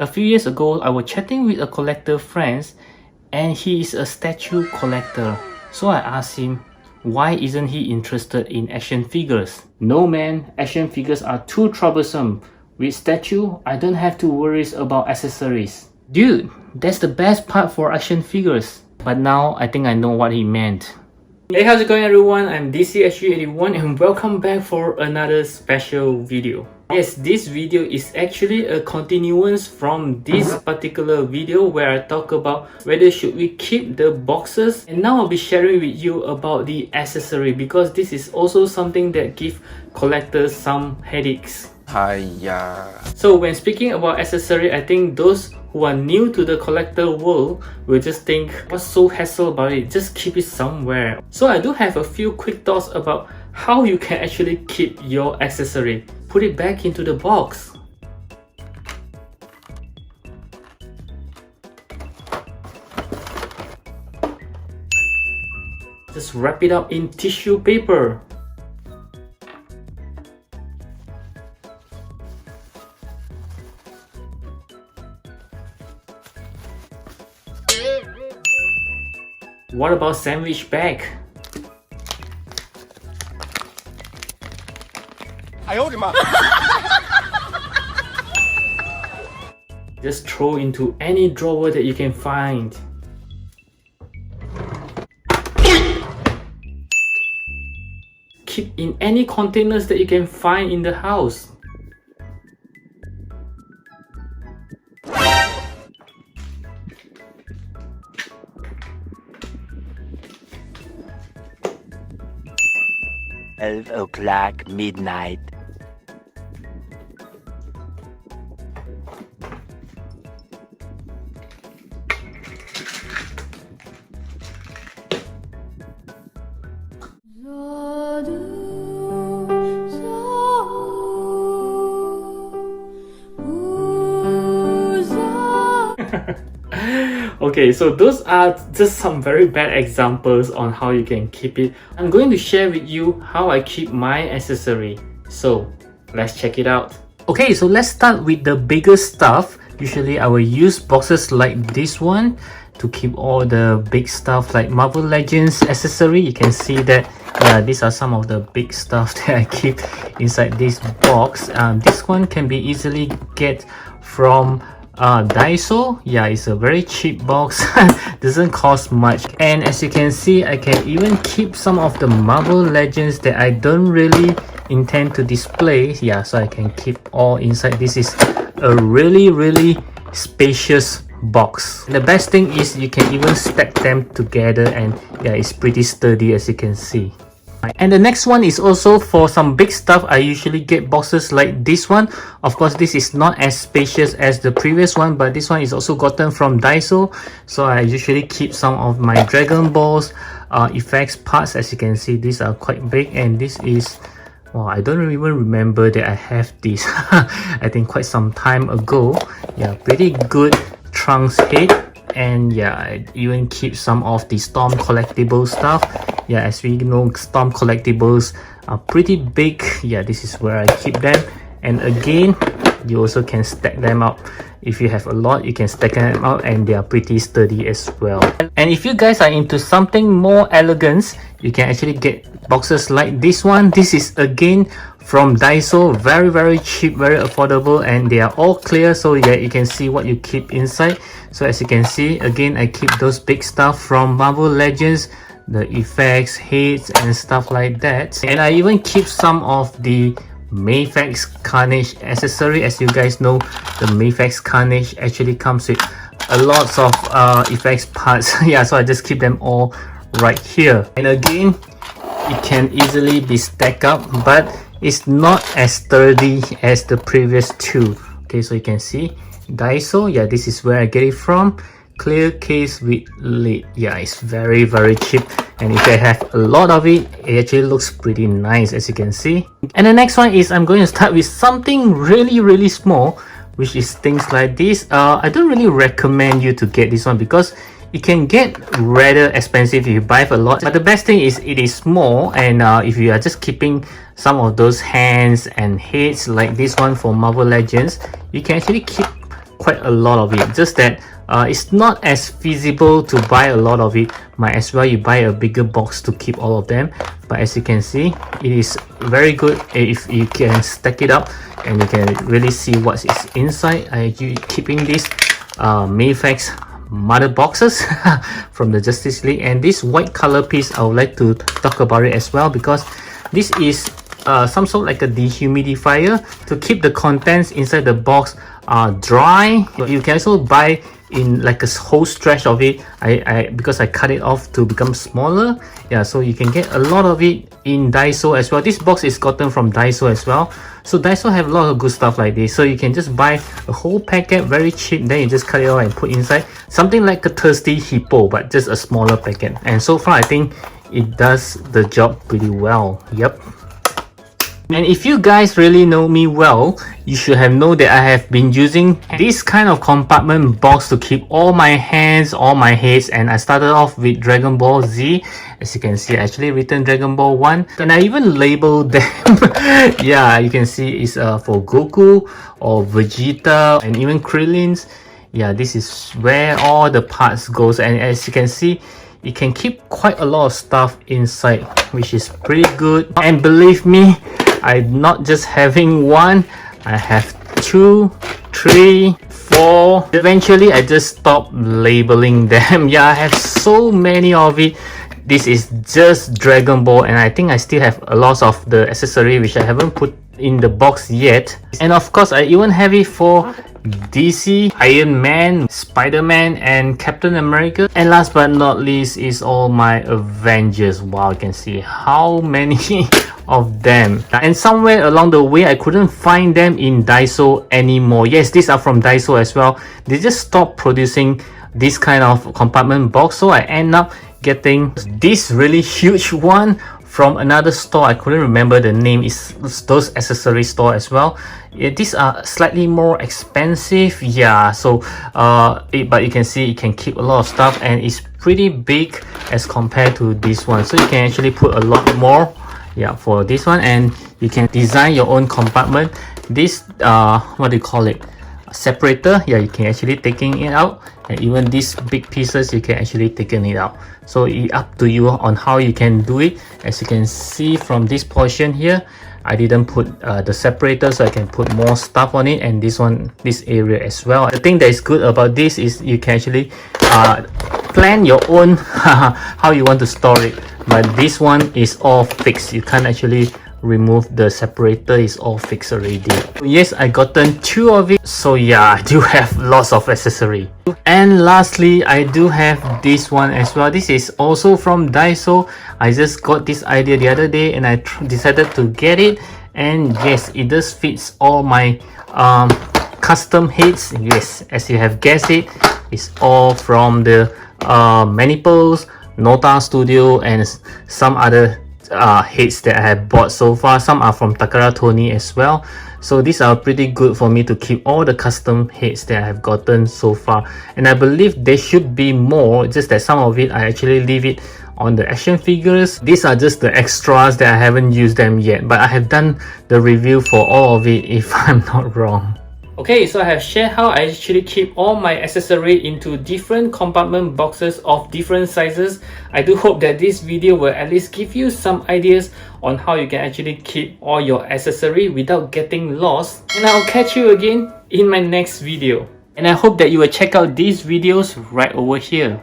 A few years ago, I was chatting with a collector friend and he is a statue collector. So I asked him, why isn't he interested in action figures? No man, action figures are too troublesome. With statue, I don't have to worry about accessories. Dude, that's the best part for action figures. But now I think I know what he meant. Hey, how's it going everyone? I'm DCSG81 and welcome back for another special video. Yes, this video is actually a continuance from this particular video where I talk about whether should we keep the boxes, and now I'll be sharing with you about the accessory because this is also something that gives collectors some headaches. Hiya. So when speaking about accessory, I think those who are new to the collector world will just think, what's so hassle about it, just keep it somewhere. So I do have a few quick thoughts about how you can actually keep your accessory. Put it back into the box. Just wrap it up in tissue paper. What about sandwich bag? Just throw into any drawer that you can find. Keep in any containers that you can find in the house. $12 midnight. Okay, so those are just some very bad examples on how you can keep it. I'm going to share with you how I keep my accessory. So let's check it out. Okay, so let's start with the biggest stuff. Usually I will use boxes like this one to keep all the big stuff like Marvel Legends accessory. You can see that these are some of the big stuff that I keep inside this box. This one can be easily get from Daiso. Yeah, it's a very cheap box. Doesn't cost much, and as you can see, I can even keep some of the Marvel Legends that I don't really intend to display. Yeah, so I can keep all inside. This is a really spacious box. The best thing is you can even stack them together, and yeah, it's pretty sturdy as you can see. And the next one is also for some big stuff. I usually get boxes like this one. Of course, this is not as spacious as the previous one, but this one is also gotten from Daiso. So I usually keep some of my Dragon Balls effects parts. As you can see, these are quite big, and this is, well, I don't even remember that I have this. I think quite some time ago. Yeah, pretty good Trunks head. And yeah, I even keep some of the Storm collectible stuff. Yeah, as we know, Storm collectibles are pretty big. Yeah, this is where I keep them. And again, you also can stack them up. If you have a lot, you can stack them out, and they are pretty sturdy as well. And if you guys are into something more elegant, you can actually get boxes like this one. This is again from Daiso. Very cheap, very affordable, and they are all clear, so yeah, you can see what you keep inside. So as you can see, again, I keep those big stuff from Marvel Legends, the effects, heads, and stuff like that. And I even keep some of the Mafex Carnage accessory. As you guys know, the Mafex Carnage actually comes with a lot of effects parts. Yeah, so I just keep them all right here. And again, it can easily be stacked up, but it's not as sturdy as the previous two. Okay, so you can see Daiso. Yeah, this is where I get it from. Clear case with lid. Yeah, it's very cheap, and if I have a lot of it, it actually looks pretty nice, as you can see. And the next one is I'm going to start with something really small, which is things like this. I don't really recommend you to get this one because it can get rather expensive if you buy a lot, but the best thing is it is small, and if you are just keeping some of those hands and heads like this one for Marvel Legends, you can actually keep quite a lot of it, just that it's not as feasible to buy a lot of it. Might as well you buy a bigger box to keep all of them. But as you can see, it is very good if you can stack it up and you can really see what is inside. I keeping this Mayfax mother boxes from the Justice League, and this white color piece I would like to talk about it as well, because this is some sort like a dehumidifier to keep the contents inside the box dry. You can also buy in like a whole stretch of it. Because I cut it off to become smaller, yeah, so you can get a lot of it in Daiso as well. This box is gotten from Daiso as well, so Daiso have a lot of good stuff like this. So you can just buy a whole packet very cheap, then you just cut it off and put inside something like a Thirsty Hippo, but just a smaller packet. And so far I think it does the job pretty well. Yep. And if you guys really know me well, you should have known that I have been using this kind of compartment box to keep all my hands, all my heads. And I started off with Dragon Ball Z. As you can see, I actually written Dragon Ball 1, and I even labeled them. Yeah, you can see it's for Goku or Vegeta and even Krillin's. Yeah, this is where all the parts goes, and as you can see, you can keep quite a lot of stuff inside, which is pretty good. And believe me, I'm not just having one, I have 2, 3, 4. Eventually I just stopped labeling them. Yeah, I have so many of it. This is just Dragon Ball, and I think I still have a lot of the accessory which I haven't put in the box yet. And of course I even have it for DC, Iron Man, Spider-Man and Captain America. And last but not least is all my Avengers. Wow, you can see how many of them. And somewhere along the way I couldn't find them in Daiso anymore. Yes, these are from Daiso as well. They just stopped producing this kind of compartment box, so I end up getting this really huge one from another store. I couldn't remember the name. It's those accessory store as well. Yeah, these are slightly more expensive. Yeah, so but you can see it can keep a lot of stuff, and it's pretty big as compared to this one, so you can actually put a lot more, yeah, for this one. And you can design your own compartment. This what do you call it, separator, yeah, you can actually taking it out, and even these big pieces you can actually taking it out. So it's up to you on how you can do it. As you can see from this portion here, I didn't put the separator, so I can put more stuff on it, and this one, this area as well. The thing that is good about this is you can actually plan your own how you want to store it, but this one is all fixed. You can't actually remove the separator, is all fixed already. Yes, I gotten 2 of it, so yeah, I do have lots of accessory. And lastly, I do have this one as well. This is also from Daiso. I just got this idea the other day and I decided to get it, and yes, it does fits all my custom heads. Yes, as you have guessed it, it's all from the Maniples, Nota Studio and some other heads that I have bought so far. Some are from Takara Tony as well, so these are pretty good for me to keep all the custom heads that I have gotten so far. And I believe there should be more, just that some of it I actually leave it on the action figures. These are just the extras that I haven't used them yet, but I have done the review for all of it if I'm not wrong. Okay, so I have shared how I actually keep all my accessory into different compartment boxes of different sizes. I do hope that this video will at least give you some ideas on how you can actually keep all your accessory without getting lost. And I'll catch you again in my next video. And I hope that you will check out these videos right over here.